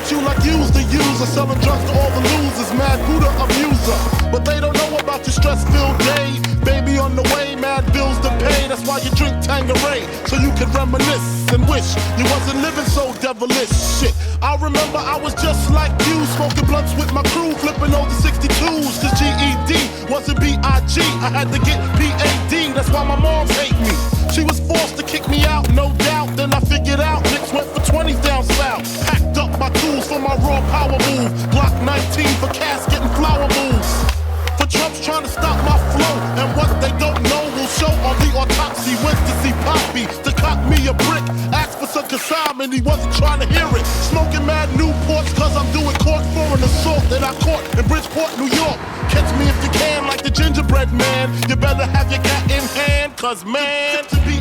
treat you like you's the user. Selling drugs to all the losers, mad Buddha abuser. But they don't know about your stress-filled day. Baby on the way, mad bills to pay. That's why you drink Tanqueray, so you can reminisce and wish you wasn't living so devilish. Shit, I remember I was just like you, smoking blunts with my crew, flipping over 62s. Cause GED wasn't B.I.G. I had to get P.A.D. That's why my moms hate me. She was forced to kick me out, no doubt. Then I figured out Nicks went for 20s down south. Packed up my tools for my raw power move. Block 19 for casket and flower moves. For Trump's trying to stop my flow, and what they don't know will show on the autopsy. Went to see Poppy to cop me a brick. Asked for some consignment, he wasn't trying to hear it. Smoking mad Newports cause I'm doing court for an assault that I caught in Bridgeport, New York. Catch me if you can like the gingerbread man. You better have your gat in hand, cause man, to be